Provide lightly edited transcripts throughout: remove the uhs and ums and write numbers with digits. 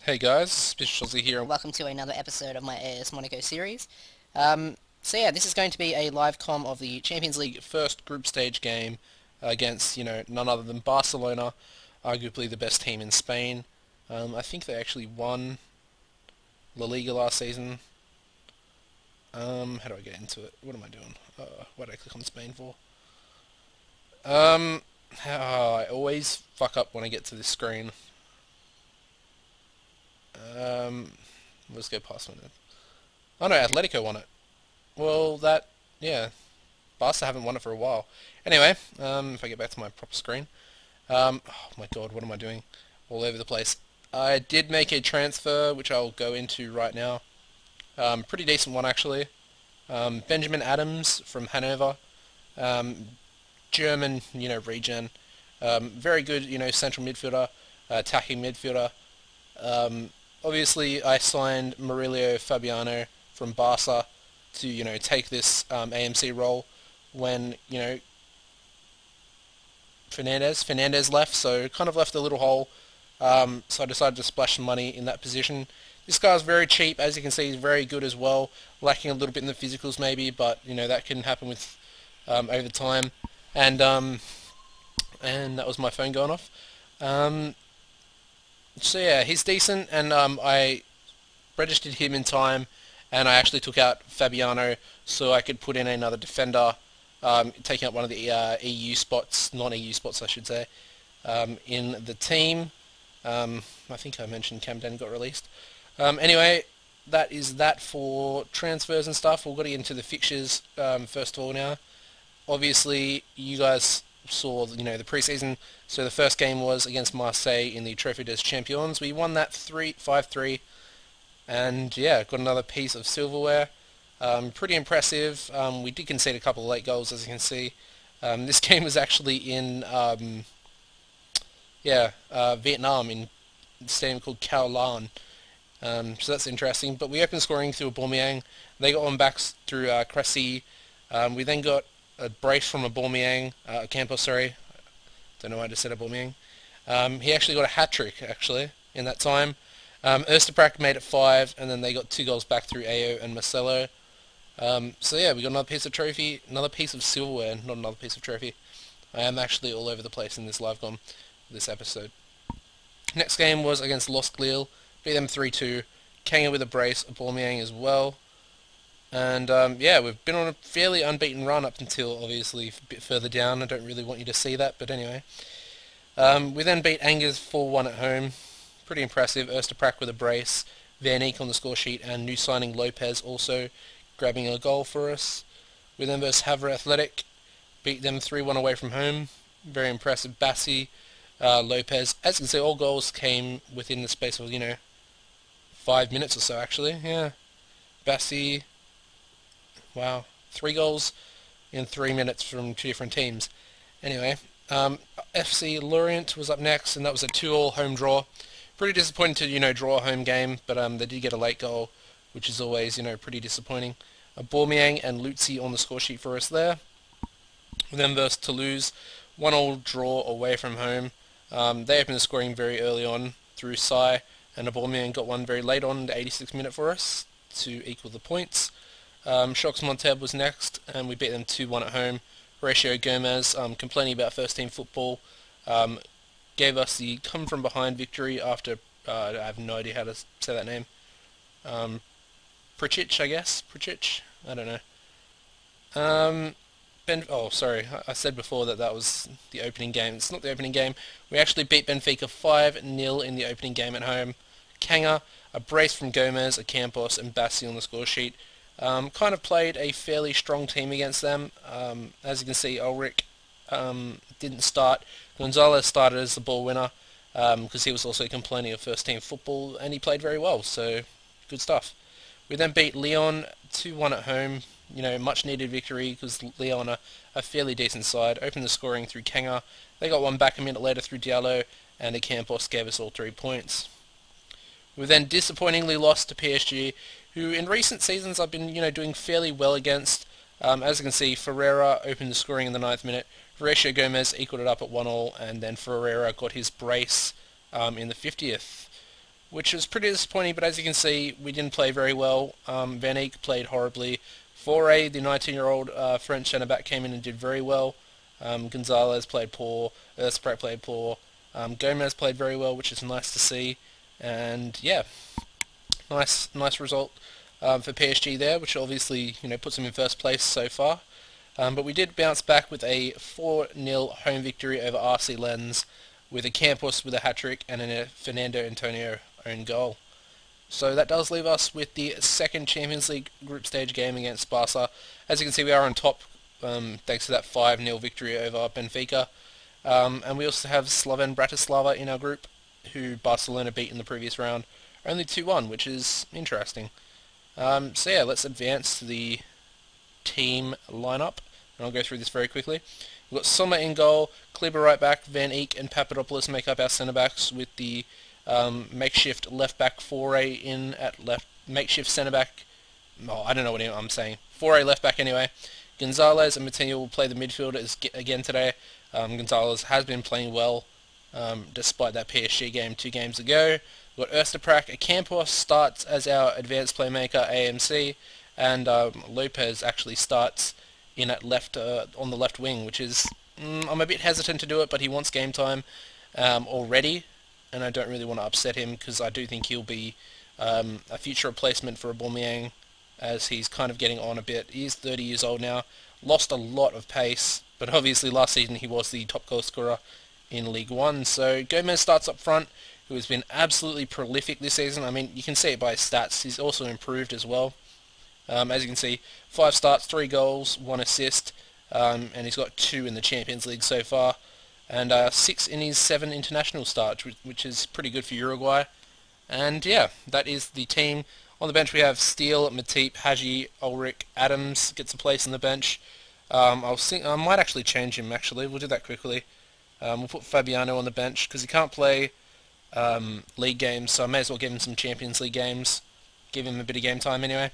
Hey guys, AuspiciousAussie here. Welcome to another episode of my AS Monaco series. So yeah, this is going to be a live com of the Champions League. First group stage game against, none other than Barcelona, arguably the best team in Spain. I think they actually won La Liga last season. How do I get into it? What am I doing? What did I click on Spain for? Um, I always fuck up when I get to this screen. Um, let's go past one. Oh no, Atletico won it. Well, yeah, Barca haven't won it for a while. Anyway, if I get back to my proper screen. Oh my god, what am I doing? All over the place. I did make a transfer, which I'll go into right now. Pretty decent one, actually. Benjamin Adams from Hanover. Um, German, regen. Very good, central midfielder, attacking midfielder. Obviously, I signed Murillo Fabiano from Barca to, take this AMC role when, Fernandez left, so kind of left a little hole. So I decided to splash some money in that position. This guy's very cheap, as you can see. He's very good as well, lacking a little bit in the physicals maybe, but that can happen with over time. And and that was my phone going off. So yeah, he's decent, and I registered him in time, and I actually took out Fabiano so I could put in another defender, taking up one of the EU spots, non-EU spots I should say, in the team. I think I mentioned Camden got released. Anyway, that is that for transfers and stuff. We'll get into the fixtures first of all now. Obviously, you guys saw the preseason. So the first game was against Marseille in the Trophée des Champions. We won that 5-3, and yeah, got another piece of silverware. Pretty impressive. We did concede a couple of late goals, as you can see. This game was actually in Vietnam, in a stadium called Khao Lan. So that's interesting. But we opened scoring through Aubameyang. They got one back through Cressy. We then got a brace from Aubameyang, Campos, sorry. Don't know why I just said Aubameyang. He actually got a hat-trick, actually, in that time. Ersteprak made it 5, and then they got 2 goals back through Ayo and Marcelo. So yeah, we got another piece of trophy, another piece of silverware, not another piece of trophy. I am actually all over the place in this live com, this episode. Next game was against Lost Lille, beat them 3-2. Kanga with a brace, Aubameyang as well. And yeah, we've been on a fairly unbeaten run up until obviously a bit further down. I don't really want you to see that, but anyway. We then beat Angers 4-1 at home. Pretty impressive. Ersteprak with a brace, Van Eyck on the score sheet, and new signing Lopez also grabbing a goal for us. We then versus Havre Athletic, beat them 3-1 away from home. Very impressive. Bassi, Lopez. As you can see, all goals came within the space of 5 minutes or so actually. Yeah, Bassi. Wow, 3 goals in 3 minutes from 2 different teams. Anyway, FC Lorient was up next, and that was a 2-2 home draw. Pretty disappointing to, draw a home game, but they did get a late goal, which is always, pretty disappointing. Aubameyang and Lutzi on the score sheet for us there. We then versus Toulouse, 1-1 draw away from home. They opened the scoring very early on through Sai, and Aubameyang got one very late on, the 86th minute for us, to equal the points. Shox Monteb was next, and we beat them 2-1 at home. Horatio Gomez, complaining about first-team football, gave us the come-from-behind victory after, I have no idea how to say that name. Pricic, I guess? Pricic? I don't know. Sorry, I said before that was the opening game. It's not the opening game. We actually beat Benfica 5-0 in the opening game at home. Kanga, a brace from Gomez, a Campos, and Bassi on the score sheet. Kind of played a fairly strong team against them. As you can see, Ulrich didn't start. Gonzalez started as the ball winner because he was also complaining of first-team football, and he played very well, so good stuff. We then beat Lyon 2-1 at home. Much-needed victory because Lyon are a fairly decent side. Opened the scoring through Kanga. They got one back a minute later through Diallo, and the Campos gave us all 3 points. We then disappointingly lost to PSG, who in recent seasons I've been, doing fairly well against. As you can see, Ferreira opened the scoring in the 9th minute. Horatio Gomez equalled it up at 1-1, and then Ferreira got his brace in the 50th. which was pretty disappointing, but as you can see, we didn't play very well. Van Eyck played horribly. Faure, the 19-year-old French centre-back, came in and did very well. Gonzalez played poor. Ersprat played poor. Gomez played very well, which is nice to see. And yeah, nice result for PSG there, which obviously puts them in first place so far. But we did bounce back with a 4-0 home victory over RC Lens, with a Campos with a hat-trick and a Fernando Antonio own goal. So that does leave us with the second Champions League group stage game against Barca. As you can see, we are on top thanks to that 5-0 victory over Benfica. And we also have Slovan Bratislava in our group, who Barcelona beat in the previous round, only 2-1, which is interesting. So yeah, let's advance to the team lineup, and I'll go through this very quickly. We've got Sommer in goal, Kleber right back, Van Eyck and Papadopoulos make up our centre-backs, with the makeshift left-back Faure in at left, makeshift centre-back, oh, I don't know what I'm saying, Faure left-back anyway. Gonzalez and Matinho will play the midfielders again today. Gonzalez has been playing well, despite that PSG game 2 games ago. We've got Ersteprak. Campos starts as our advanced playmaker, AMC, and Lopez actually starts in at left on the left wing, which is, I'm a bit hesitant to do it, but he wants game time already, and I don't really want to upset him, because I do think he'll be a future replacement for Aubameyang, as he's kind of getting on a bit. He is 30 years old now, lost a lot of pace, but obviously last season he was the top goal scorer in League One. So Gomez starts up front, who has been absolutely prolific this season. I mean, you can see it by his stats. He's also improved as well. As you can see, 5 starts, 3 goals, 1 assist, and he's got 2 in the Champions League so far, and 6 in his 7 international starts, which is pretty good for Uruguay. And yeah, that is the team. On the bench we have Steele, Matip, Hadji, Ulrich, Adams gets a place on the bench. I might actually change him, actually. We'll do that quickly. We'll put Fabiano on the bench, because he can't play league games, so I may as well give him some Champions League games. Give him a bit of game time anyway.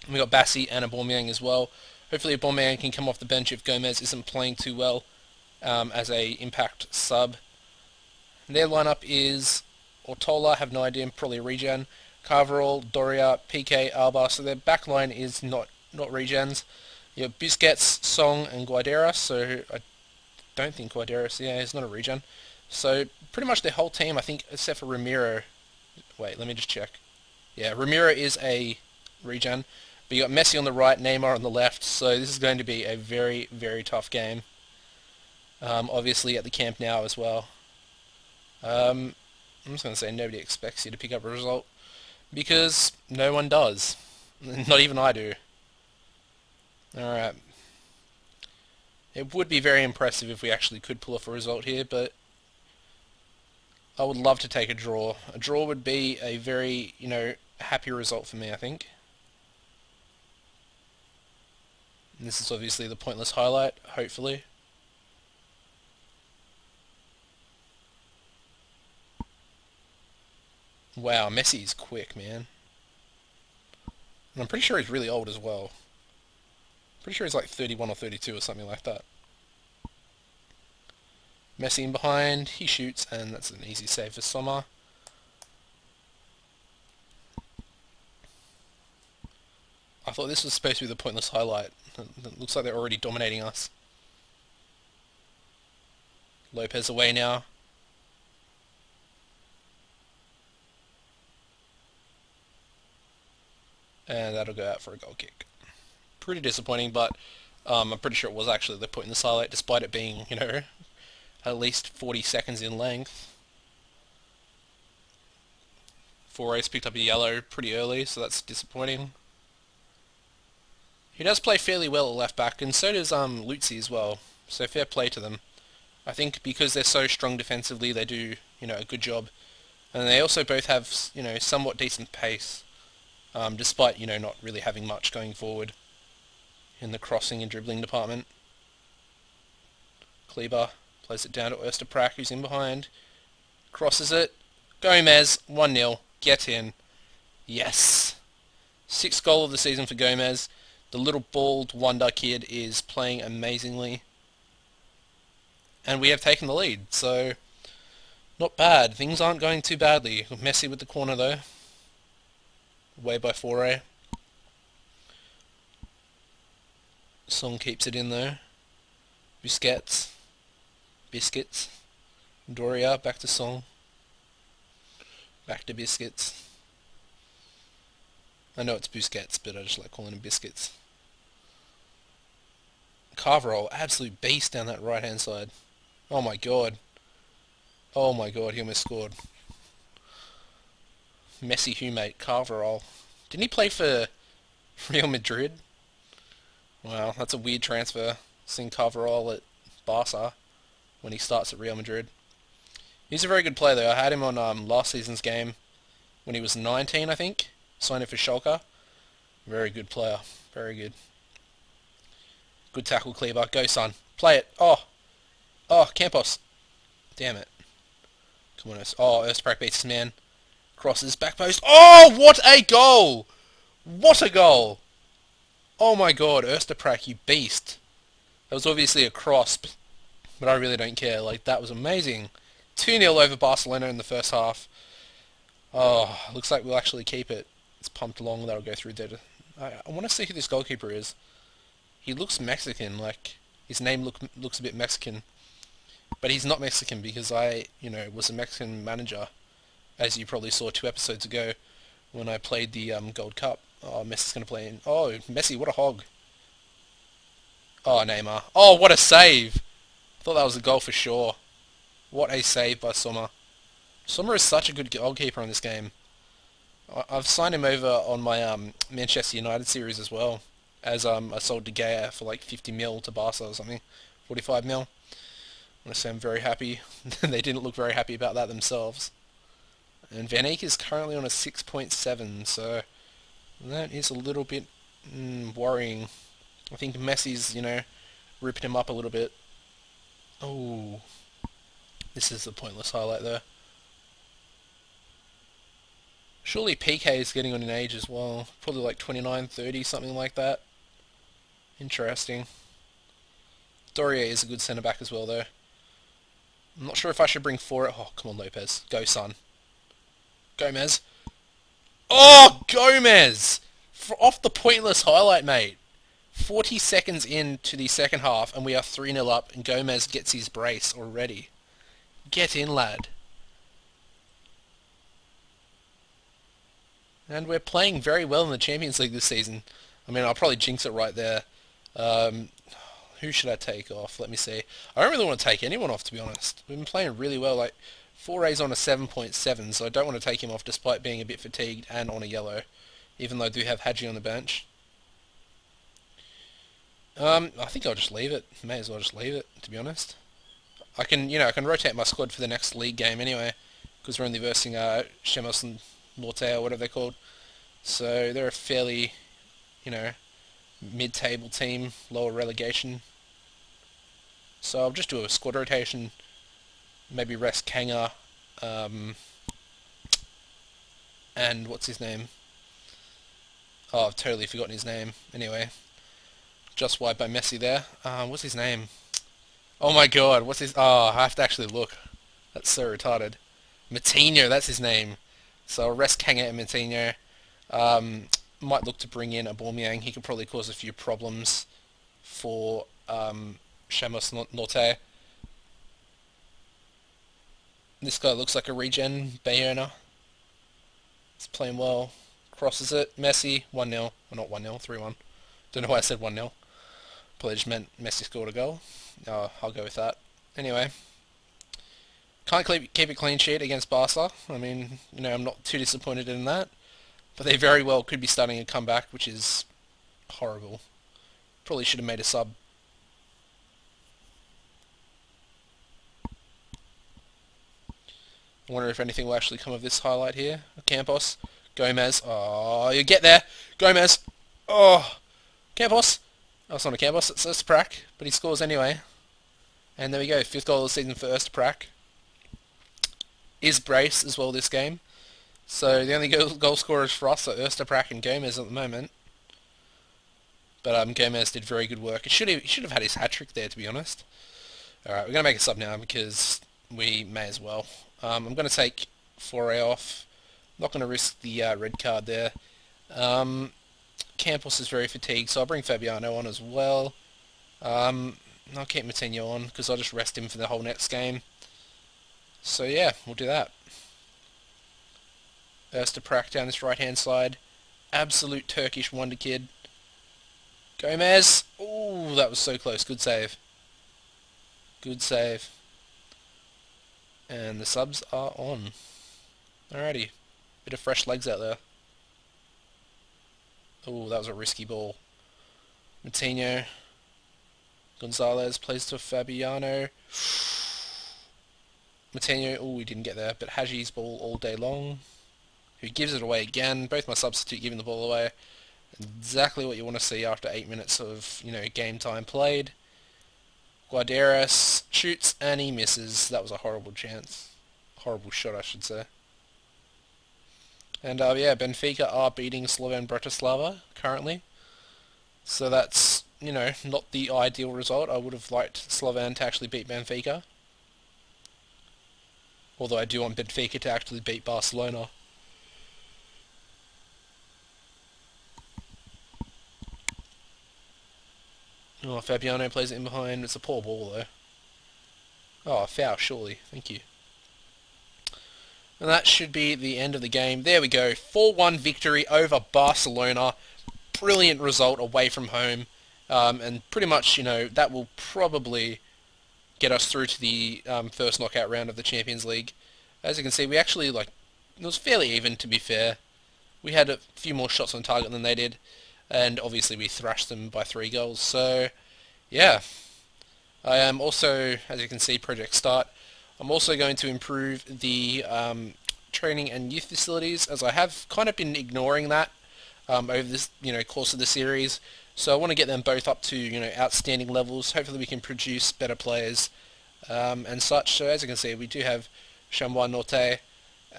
We got Bassi and Aubameyang as well. Hopefully Aubameyang can come off the bench if Gomez isn't playing too well as a impact sub. Their lineup is Ortola, I have no idea, probably a regen. Carvajal, Doria, PK, Alba. So their back line is not regens. You have Busquets, Song, and Guaderas. So I don't think Guaderas, yeah, he's not a regen. So pretty much their whole team, I think, except for Ramiro. Wait, let me just check. Yeah, Ramiro is a regen. But you got Messi on the right, Neymar on the left, so this is going to be a very, very tough game. Obviously at the Camp Nou as well. I'm just going to say nobody expects you to pick up a result, because no one does. Not even I do. Alright. It would be very impressive if we actually could pull off a result here, but I would love to take a draw. A draw would be a very, happy result for me, I think. And this is obviously the pointless highlight, hopefully. Wow, Messi's quick, man. And I'm pretty sure he's really old as well. Pretty sure he's like 31 or 32 or something like that. Messi in behind, he shoots, and that's an easy save for Sommer. I thought this was supposed to be the pointless highlight. It looks like they're already dominating us. Lopez away now. And that'll go out for a goal kick. Pretty disappointing, but I'm pretty sure it was actually the pointless highlight, despite it being, at least 40 seconds in length. Faure's picked up a yellow pretty early, so that's disappointing. He does play fairly well at left back, and so does Lutzi as well, so fair play to them. I think because they're so strong defensively, they do, a good job. And they also both have, somewhat decent pace, despite, not really having much going forward in the crossing and dribbling department. Kleber plays it down to Ersteprak, who's in behind. Crosses it. Gomez, 1-0. Get in. Yes. 6th goal of the season for Gomez. The little bald wonder kid is playing amazingly. And we have taken the lead, so Not bad. Things aren't going too badly. Messi with the corner though. Away by 4A. Song keeps it in though. Busquets. Biscuits. Doria back to Song. Back to Biscuits. I know it's Busquets, but I just like calling him Biscuits. Carverall, absolute beast down that right hand side. Oh my god. Oh my god, he almost scored. Messi who, mate? Carverall. Didn't he play for Real Madrid? Wow, that's a weird transfer. Seeing Carverall at Barca when he starts at Real Madrid. He's a very good player though. I had him on last season's game when he was 19, I think. Signed him for Schalke. Very good player. Very good. Good tackle, Kleber. Go, son. Play it. Oh. Oh, Campos. Damn it. Come on, oh, Öztürk beats his man. Crosses, back post. Oh, what a goal! What a goal! Oh my god, Öztürk, you beast. That was obviously a cross, but I really don't care. Like, that was amazing. 2-0 over Barcelona in the first half. Oh, looks like we'll actually keep it. It's pumped along. That'll go through there. I want to see who this goalkeeper is. He looks Mexican, like, his name looks a bit Mexican. But he's not Mexican because I, was a Mexican manager, as you probably saw 2 episodes ago when I played the Gold Cup. Oh, Messi's going to play in. Oh, Messi, what a hog. Oh, Neymar. Oh, what a save. Thought that was a goal for sure. What a save by Sommer. Sommer is such a good goalkeeper in this game. I've signed him over on my Manchester United series as well, as I sold De Gea for like 50 mil to Barca or something, 45 mil. I want to say I'm very happy. They didn't look very happy about that themselves. And Van Eyck is currently on a 6.7, so that is a little bit worrying. I think Messi's, ripped him up a little bit. Oh, this is the pointless highlight though. Surely PK is getting on in age as well. Probably like 29, 30, something like that. Interesting. Doria is a good centre-back as well, though. I'm not sure if I should bring for it. Oh, come on, Lopez. Go, son. Gomez. Oh, Gomez! Off the pointless highlight, mate. 40 seconds into the second half, and we are 3-0 up, and Gomez gets his brace already. Get in, lad. And we're playing very well in the Champions League this season. I mean, I'll probably jinx it right there. Who should I take off? Let me see. I don't really want to take anyone off, to be honest. We've been playing really well. Like, 4A's on a 7.7, so I don't want to take him off despite being a bit fatigued and on a yellow, even though I do have Hadji on the bench. I think I'll just leave it. May as well just leave it, to be honest. I can rotate my squad for the next league game anyway, because we're only versing Chemos and Lotte or whatever they're called. So they're a fairly, mid-table team, lower relegation. So I'll just do a squad rotation, maybe rest Kanga, and what's his name? Oh, I've totally forgotten his name. Anyway, just wiped by Messi there. What's his name? Oh my god, what's his... Oh, I have to actually look. That's so retarded. Matinho, that's his name. So I'll rest Kanga and Matinho. Might look to bring in Aubameyang. He could probably cause a few problems for Chemos Norte. This guy looks like a regen Bayona. He's playing well. Crosses it. Messi, 1-0. Well, not 1-0, 3-1. Don't know why I said 1-0. Probably just meant Messi scored a goal. I'll go with that. Anyway. Can't keep a clean sheet against Barca. I mean, I'm not too disappointed in that. But they very well could be starting a comeback, which is horrible. Probably should have made a sub. I wonder if anything will actually come of this highlight here. Campos. Gomez. Oh, you get there. Gomez. Oh. Campos. Oh, it's not a Campos, it's Öztürk, but he scores anyway. And there we go, 5th goal of the season for Öztürk. Is brace as well this game. So the only goal scorers for us are Öztürk and Gomez at the moment. But Gomez did very good work. He should have had his hat-trick there, to be honest. Alright, we're going to make a sub now because we may as well. I'm going to take Foray off. Not going to risk the red card there. Campos is very fatigued, so I'll bring Fabiano on as well. I'll keep Moutinho on because I'll just rest him for the whole next game. So yeah, we'll do that. Öztürk down this right-hand side. Absolute Turkish wonder kid. Gomez. Ooh, that was so close. Good save. Good save. And the subs are on. Alrighty. Bit of fresh legs out there. Ooh, that was a risky ball. Moutinho. Gonzalez plays to Fabiano. Moutinho. Ooh, we didn't get there. But Haji's ball all day long. Who gives it away again. Both my substitute giving the ball away. Exactly what you want to see after 8 minutes of, game time played. Guarderas shoots and he misses. That was a horrible chance. Horrible shot, I should say. And yeah, Benfica are beating Slovan Bratislava currently. So that's, not the ideal result. I would have liked Slovan to actually beat Benfica. Although I do want Benfica to actually beat Barcelona. Oh, Fabiano plays it in behind. It's a poor ball, though. Oh, a foul, surely. Thank you. And that should be the end of the game. There we go. 4-1 victory over Barcelona. Brilliant result away from home. And pretty much, that will probably get us through to the first knockout round of the Champions League. As you can see, we actually, it was fairly even, to be fair. We had a few more shots on target than they did. And obviously we thrashed them by 3 goals. So, yeah. I am also, as you can see, Project Start. I'm also going to improve the training and youth facilities, as I have kind of been ignoring that over this, course of the series. So I want to get them both up to, outstanding levels. Hopefully we can produce better players and such. So as you can see, we do have Chambois Norte.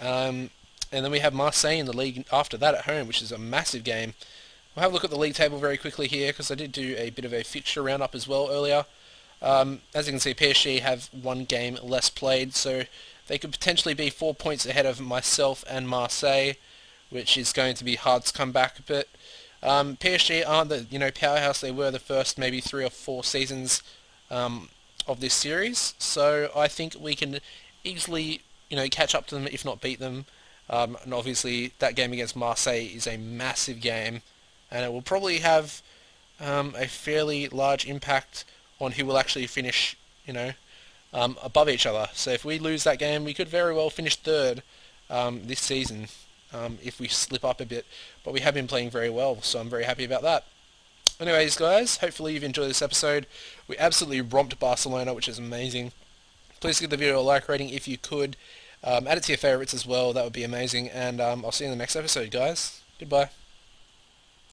And then we have Marseille in the league after that at home, which is a massive game. We'll have a look at the league table very quickly here, because I did do a bit of a fixture roundup as well earlier. As you can see, PSG have 1 game less played, so they could potentially be 4 points ahead of myself and Marseille, which is going to be hard to come back a bit. PSG aren't the powerhouse they were the first maybe 3 or 4 seasons of this series, so I think we can easily catch up to them, if not beat them. And obviously that game against Marseille is a massive game, and it will probably have a fairly large impact on who will actually finish, above each other. So if we lose that game, we could very well finish 3rd this season if we slip up a bit. But we have been playing very well, so I'm very happy about that. Anyways, guys, hopefully you've enjoyed this episode. We absolutely romped Barcelona, which is amazing. Please give the video a like rating if you could. Add it to your favourites as well, that would be amazing. And I'll see you in the next episode, guys. Goodbye.